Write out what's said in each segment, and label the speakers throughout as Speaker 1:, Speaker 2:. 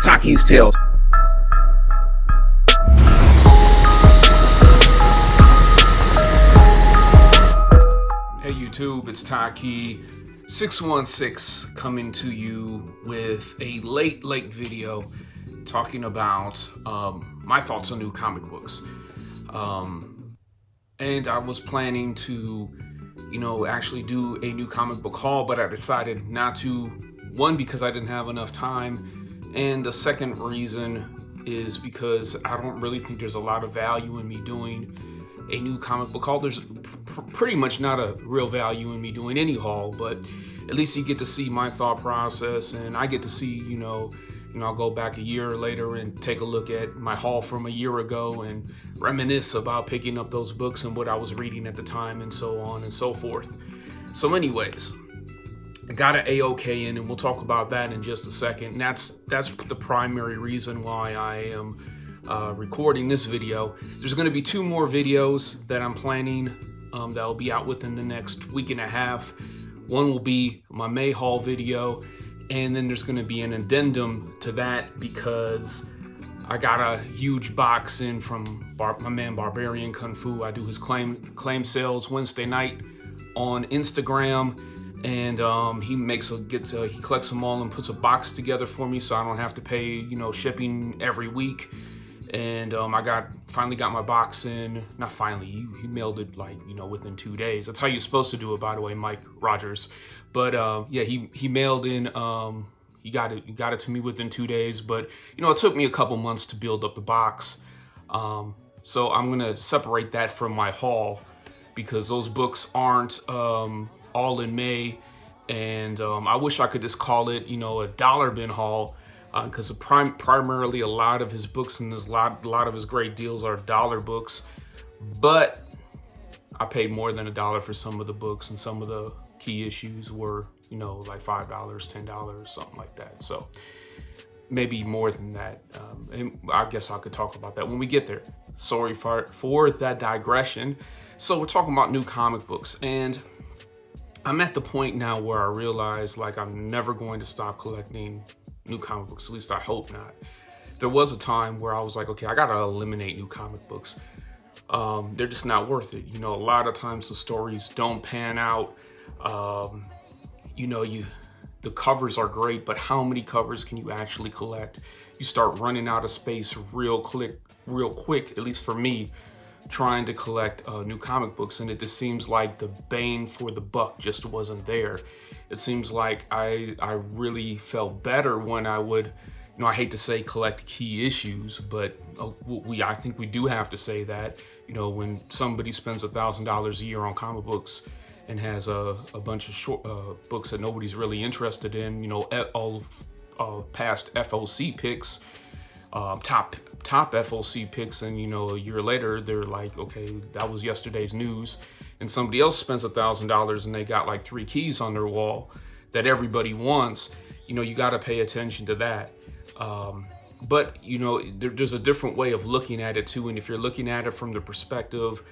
Speaker 1: Taqi's Tales. Hey YouTube, it's Taqi 616 coming to you with a late video talking about my thoughts on new comic books. And I was planning to, actually do a new comic book haul, but I decided not to. One, because I didn't have enough time, and the second reason is because I don't really think there's a lot of value in me doing a new comic book haul. There's pretty much not a real value in me doing any haul, but at least you get to see my thought process, and I get to see, I'll go back a year later and take a look at my haul from a year ago and reminisce about picking up those books and what I was reading at the time and so on and so forth. So anyways, I got an AOK in, and we'll talk about that in just a second. And that's the primary reason why I am recording this video. There's going to be two more videos that I'm planning that'll be out within the next week and a half. One will be my May haul video, and then there's going to be an addendum to that because I got a huge box in from my man Barbarian Kung Fu. I do his claim sales Wednesday night on Instagram, and he collects them all and puts a box together for me, so I don't have to pay shipping every week. And I finally got my box in. Not finally, he mailed it within 2 days. That's how you're supposed to do it, by the way, Mike Rogers. But yeah, he mailed in. He got it to me within 2 days. But it took me a couple months to build up the box. So I'm gonna separate that from my haul because those books aren't all in May, and I wish I could just call it a dollar bin haul. Because primarily a lot of his books and a lot of his great deals are dollar books, but I paid more than $1 for some of the books, and some of the key issues were like $5, $10, something like that. So maybe more than that. And I guess I could talk about that when we get there. Sorry for that digression. So we're talking about new comic books, and I'm at the point now where I realize I'm never going to stop collecting new comic books. At least I hope not. There was a time where I was like, okay, I gotta eliminate new comic books. They're just not worth it. A lot of times the stories don't pan out. The covers are great, but how many covers can you actually collect? You start running out of space real quick, at least for me, trying to collect new comic books, and it just seems like the bang for the buck just wasn't there. It seems like I really felt better when I would, I hate to say collect key issues, but I think we do have to say that, when somebody spends $1,000 a year on comic books and has a bunch of short books that nobody's really interested in, all past FOC picks, top FOC picks, and a year later they're like, okay, that was yesterday's news, and somebody else spends $1,000 and they got like 3 keys on their wall that everybody wants. You got to pay attention to that. But there's a different way of looking at it too, and if you're looking at it from the perspective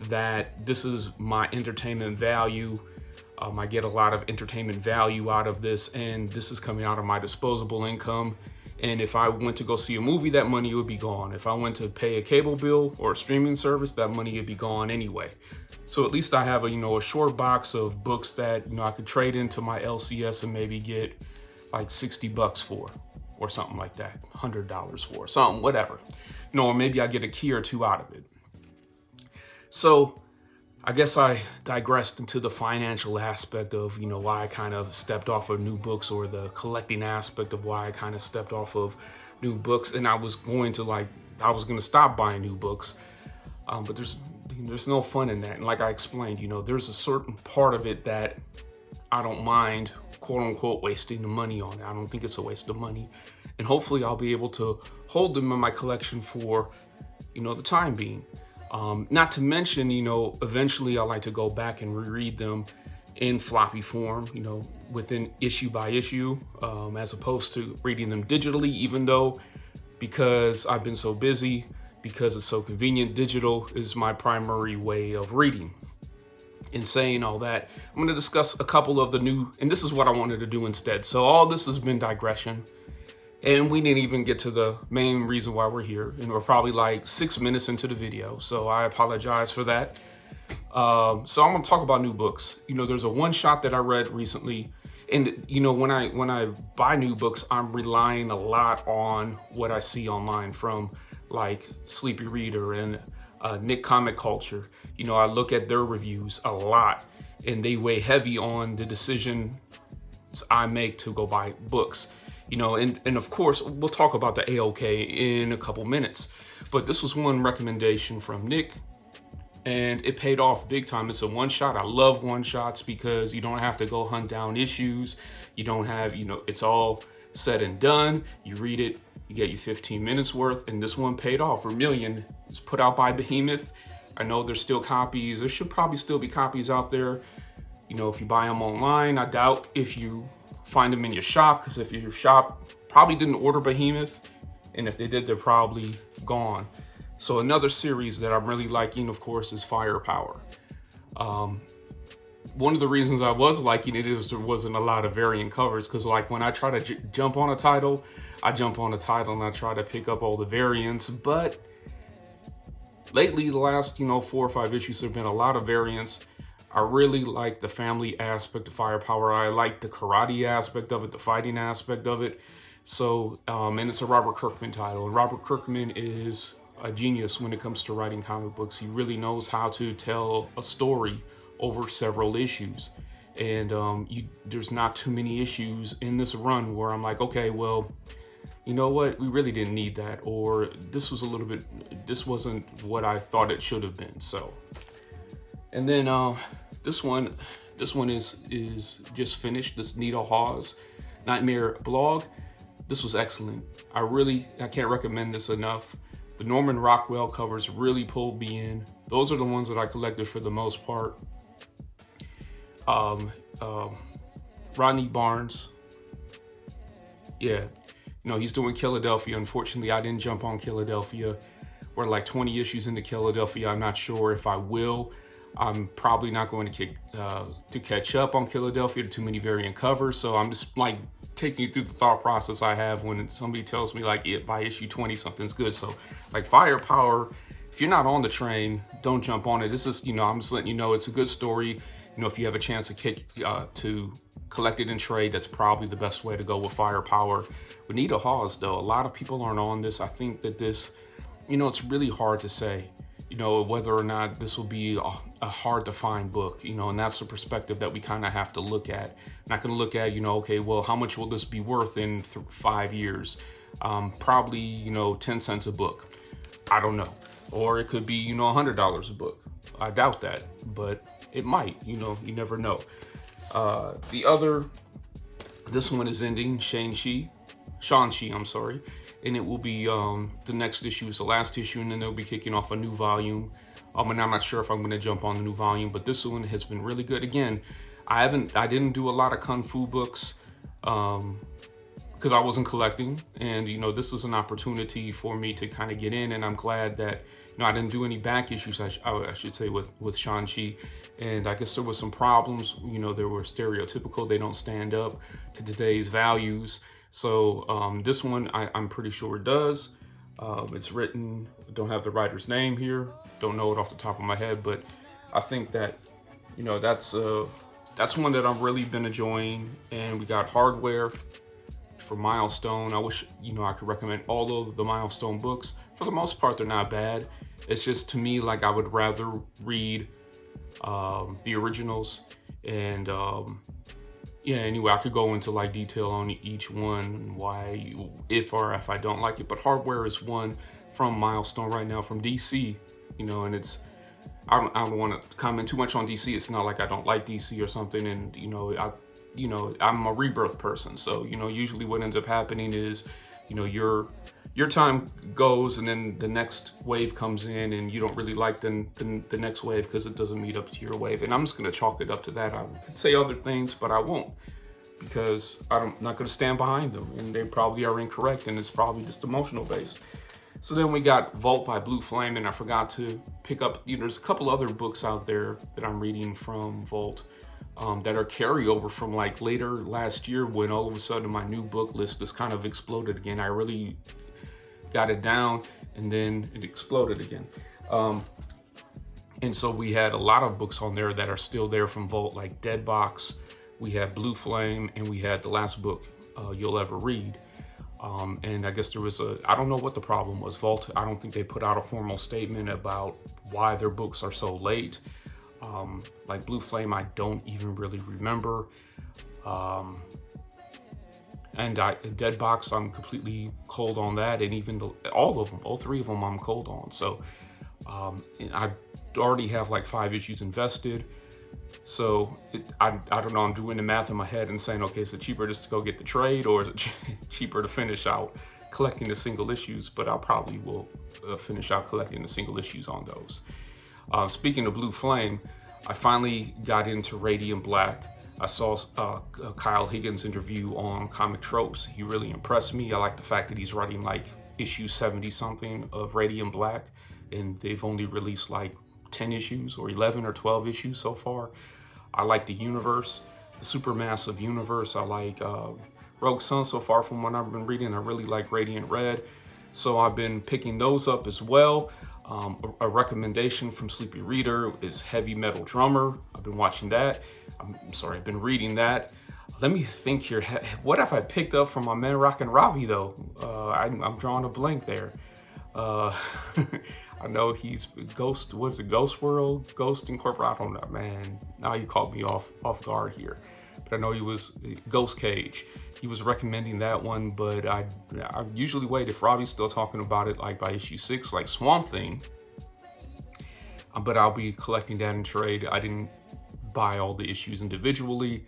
Speaker 1: that this is my entertainment value, I get a lot of entertainment value out of this, and this is coming out of my disposable income. And if I went to go see a movie, that money would be gone. If I went to pay a cable bill or a streaming service, that money would be gone anyway. So at least I have a short box of books that I could trade into my LCS and maybe get like $60 for, or something like that, $100 for, something, whatever. Or maybe I get a key or two out of it. So I guess I digressed into the financial aspect of, why I kind of stepped off of new books, or the collecting aspect of why I kind of stepped off of new books. And I was going to stop buying new books. But there's no fun in that. And like I explained, there's a certain part of it that I don't mind, quote unquote, wasting the money on. I don't think it's a waste of money. And hopefully I'll be able to hold them in my collection for, the time being. Not to mention, eventually I like to go back and reread them in floppy form, within issue by issue, as opposed to reading them digitally, even though, because I've been so busy, because it's so convenient, digital is my primary way of reading. In saying all that, I'm going to discuss a couple of the new, and this is what I wanted to do instead. So all this has been digression. And we didn't even get to the main reason why we're here. And we're probably like 6 minutes into the video. So I apologize for that. So I'm gonna talk about new books. There's a one shot that I read recently. And when I buy new books, I'm relying a lot on what I see online from like Sleepy Reader and Nick Comic Culture. I look at their reviews a lot, and they weigh heavy on the decisions I make to go buy books. And of course, we'll talk about the AOK in a couple minutes. But this was one recommendation from Nick, and it paid off big time. It's a one shot. I love one shots because you don't have to go hunt down issues. You don't have, it's all said and done. You read it, you get your 15 minutes worth, and this one paid off. Vermilion is put out by Behemoth. I know there's still copies. There should probably still be copies out there. If you buy them online. I doubt if you find them in your shop, because if your shop probably didn't order Behemoth, and if they did, they're probably gone. So another series that I'm really liking, of course, is Firepower. One of the reasons I was liking it is there wasn't a lot of variant covers, because like when I try to jump on a title, I jump on a title and I try to pick up all the variants. But lately, the last 4 or 5 issues, there have been a lot of variants. I really like the family aspect of Firepower. I like the karate aspect of it, the fighting aspect of it. So, and it's a Robert Kirkman title. And Robert Kirkman is a genius when it comes to writing comic books. He really knows how to tell a story over several issues. And there's not too many issues in this run where I'm like, okay, well, you know what? We really didn't need that. Or this wasn't what I thought it should have been. So. And then this one is just finished. This Nita Hawes Nightmare blog. This was excellent. I can't recommend this enough. The Norman Rockwell covers really pulled me in. Those are the ones that I collected for the most part. Rodney Barnes. Yeah, he's doing Philadelphia. Unfortunately, I didn't jump on Philadelphia. We're like 20 issues into Philadelphia. I'm not sure if I will. I'm probably not going to catch up on Philadelphia. Too many variant covers. So I'm just like taking you through the thought process I have when somebody tells me like by issue 20 something's good. So like Firepower, if you're not on the train, don't jump on it. This is, I'm just letting you know it's a good story. If you have a chance to collect it and trade, that's probably the best way to go with Firepower. With Nita Hawes though, a lot of people aren't on this. I think that this, it's really hard to say. Whether or not this will be a hard to find book, and that's the perspective that we kind of have to look at. Not going to look at, okay, well, how much will this be worth in 5 years? Probably, 10 cents a book. I don't know. Or it could be, $100 a book. I doubt that, but it might, you never know. This one is ending, Shang-Chi, I'm sorry. And it will be the next issue is the last issue, and then they'll be kicking off a new volume. And I'm not sure if I'm going to jump on the new volume, but this one has been really good. Again, I didn't do a lot of kung fu books because I wasn't collecting, and this is an opportunity for me to kind of get in, and I'm glad that I didn't do any back issues. I should say with Shang-Chi, and I guess there was some problems. They were stereotypical. They don't stand up to today's values. So this one, I'm pretty sure it does. It's written, don't have the writer's name here. Don't know it off the top of my head, but I think that, that's one that I've really been enjoying. And we got Hardware for Milestone. I wish, I could recommend all of the Milestone books. For the most part, they're not bad. It's just, to me, like I would rather read the originals. And yeah, anyway, I could go into like detail on each one, why, if I don't like it. But Hardware is one from Milestone right now, from DC, and it's, I don't want to comment too much on DC. It's not like I don't like DC or something. And, I'm a Rebirth person. So, usually what ends up happening is, your time goes and then the next wave comes in and you don't really like the next wave because it doesn't meet up to your wave. And I'm just going to chalk it up to that. I could say other things, but I won't, because I'm not going to stand behind them, and they probably are incorrect, and it's probably just emotional based. So then we got Vault by Blue Flame, and I forgot to pick up, there's a couple other books out there that I'm reading from Vault. that are carryover from like later last year, when all of a sudden my new book list just kind of exploded again. I really got it down and then it exploded again. And so we had a lot of books on there that are still there from Vault, like Dead Box, we had Blue Flame, and we had the last book you'll ever read. And I guess there was I don't know what the problem was. Vault, I don't think they put out a formal statement about why their books are so late. Like Blue Flame, I don't even really remember. And Dead Box, I'm completely cold on that. And even all of them, all three of them, I'm cold on. So I already have like 5 issues invested. So I don't know, I'm doing the math in my head and saying, okay, is it cheaper just to go get the trade, or is it cheaper to finish out collecting the single issues? But I probably will finish out collecting the single issues on those. Speaking of Blue Flame, I finally got into Radiant Black. I saw Kyle Higgins' interview on Comic Tropes. He really impressed me. I like the fact that he's writing like issue 70 something of Radiant Black, and they've only released like 10 issues or 11 or 12 issues so far. I like the universe, the supermassive universe. I like Rogue Sun so far from what I've been reading. I really like Radiant Red. So I've been picking those up as well. A recommendation from Sleepy Reader is Heavy Metal Drummer. I've been watching that. I've been reading that. Let me think here. What have I picked up from my man Rockin' Robbie though? I'm drawing a blank there. I know he's Ghost, what is it, Ghost World? Ghost Incorporated? I don't know, man. Now you caught me off guard here. But I know he was Ghost Cage. He was recommending that one, but I usually wait if Robbie's still talking about it like by issue 6, like Swamp Thing. But I'll be collecting that in trade. I didn't buy all the issues individually.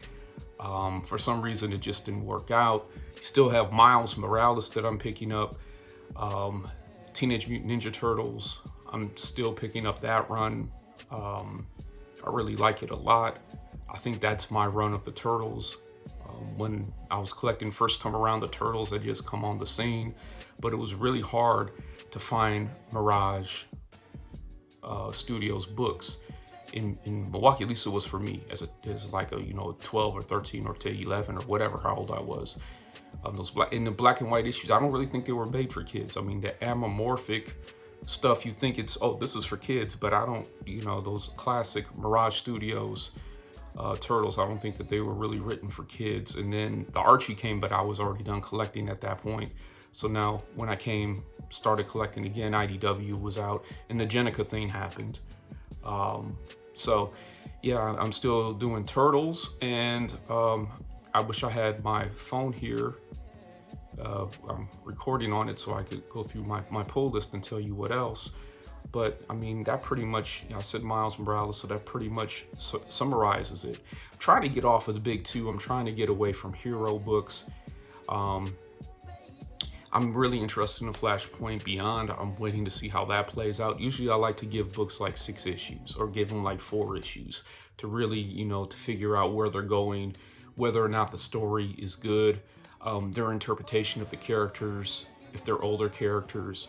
Speaker 1: For some reason, it just didn't work out. Still have Miles Morales that I'm picking up. Teenage Mutant Ninja Turtles, I'm still picking up that run. I really like it a lot. I think that's my run of the Turtles. When I was collecting first time around, the Turtles had just come on the scene, but it was really hard to find Mirage Studios books in Milwaukee. At least it was for me as like a 12 or 13 or 11 or whatever, how old I was. Those in the black and white issues, I don't really think they were made for kids. I mean, the amorphic stuff, you think it's, oh, this is for kids, but I don't, those classic Mirage Studios Turtles, I don't think that they were really written for kids. And then the Archie came, but I was already done collecting at that point. So now when I started collecting again, IDW was out and the Jenica thing happened. So yeah, I'm still doing Turtles, and I wish I had my phone here. I'm recording on it so I could go through my pull list and tell you what else. But I mean, that pretty much, I said Miles Morales, so that pretty much summarizes it. I'm trying to get off of the big two. I'm trying to get away from hero books. I'm really interested in Flashpoint Beyond. I'm waiting to see how that plays out. Usually I like to give books like 6 issues or give them like 4 issues to really, to figure out where they're going, whether or not the story is good, their interpretation of the characters, if they're older characters,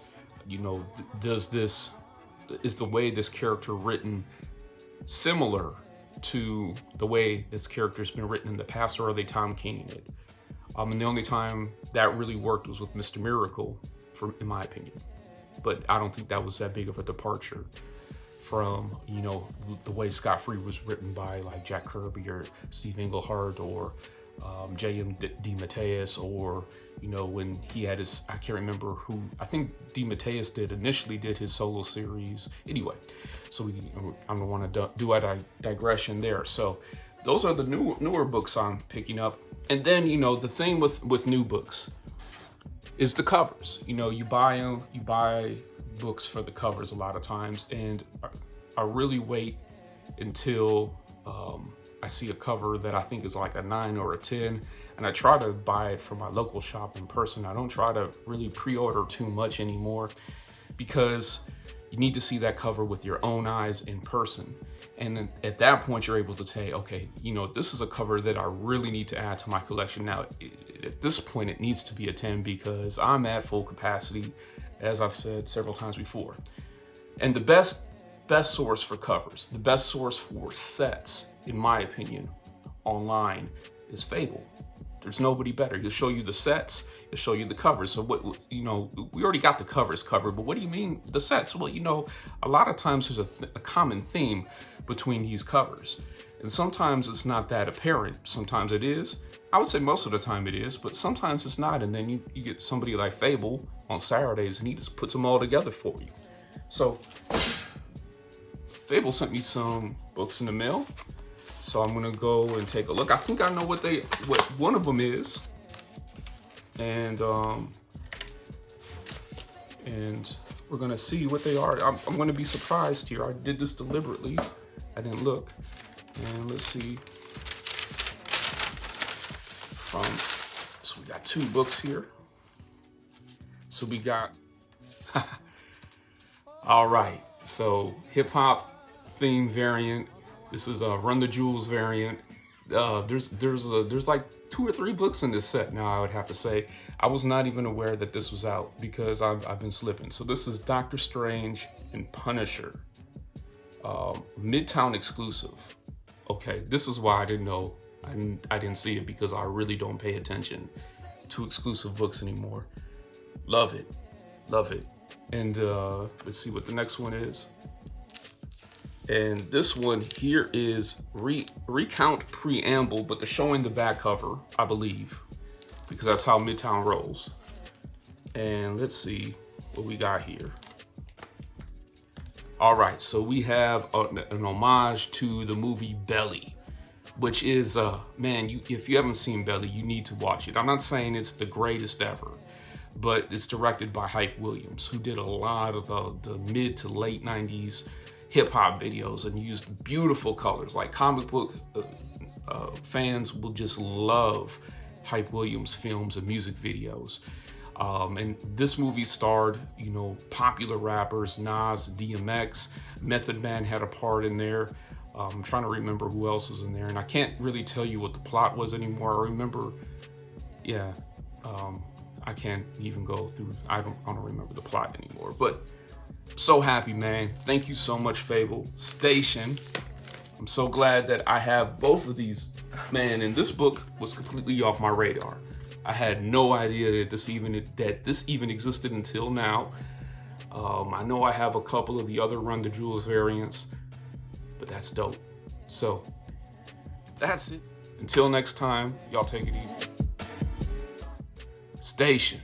Speaker 1: is the way this character written similar to the way this character's been written in the past, or are they Tom Kinging it? And the only time that really worked was with Mr. Miracle, in my opinion. But I don't think that was that big of a departure from, the way Scott Free was written by like Jack Kirby or Steve Englehart or J.M. DeMatteis, or, when he had his, I can't remember who, I think DeMatteis initially did his solo series. Anyway, so I don't want to do a digression there. So those are the newer books I'm picking up. And then, the thing with new books is the covers. You buy books for the covers a lot of times, and I really wait until I see a cover that I think is like a 9 or a 10, and I try to buy it from my local shop in person. I don't try to really pre-order too much anymore, because you need to see that cover with your own eyes in person. And then at that point, you're able to say, okay, this is a cover that I really need to add to my collection. Now, at this point, it needs to be a 10 because I'm at full capacity, as I've said several times before. And the best source for covers, the best source for sets, in my opinion, online is Phable. There's nobody better. He'll show you the sets, he'll show you the covers. So what, you know, we already got the covers covered, but what do you mean the sets? Well, you know, a lot of times there's a common theme between these covers. And sometimes it's not that apparent. Sometimes it is. I would say most of the time it is, but sometimes it's not. And then you get somebody like Phable on Saturdays and he just puts them all together for you. So Phable sent me some books in the mail. So I'm gonna go and take a look. I think I know what one of them is. And we're gonna see what they are. I'm gonna be surprised here. I did this deliberately. I didn't look. And let's see. So we got 2 books here. So we got, all right. So hip hop theme variant. This is a Run the Jewels variant. There's like 2 or 3 books in this set now, I would have to say. I was not even aware that this was out because I've been slipping. So this is Doctor Strange and Punisher. Midtown exclusive. Okay, this is why I didn't know. I didn't see it because I really don't pay attention to exclusive books anymore. Love it. Love it. And let's see what the next one is. And this one here is Recount Preamble, but they're showing the back cover, I believe, because that's how Midtown rolls. And let's see what we got here. All right, so we have an homage to the movie Belly, which is, man, if you haven't seen Belly, you need to watch it. I'm not saying it's the greatest ever, but it's directed by Hype Williams, who did a lot of the mid to late 90s hip hop videos and used beautiful colors. Like comic book fans will just love Hype Williams films and music videos. And this movie starred, you know, popular rappers, Nas, DMX, Method Man had a part in there. I'm trying to remember who else was in there, and I can't really tell you what the plot was anymore. I remember, yeah, I can't even go through, I don't remember the plot anymore, but so happy, man. Thank you so much, Phable. Station. I'm so glad that I have both of these, man, and this book was completely off my radar. I had no idea that this even existed until now. I know I have a couple of the other Run the Jewels variants, but that's dope. So that's it. Until next time, y'all take it easy. Station.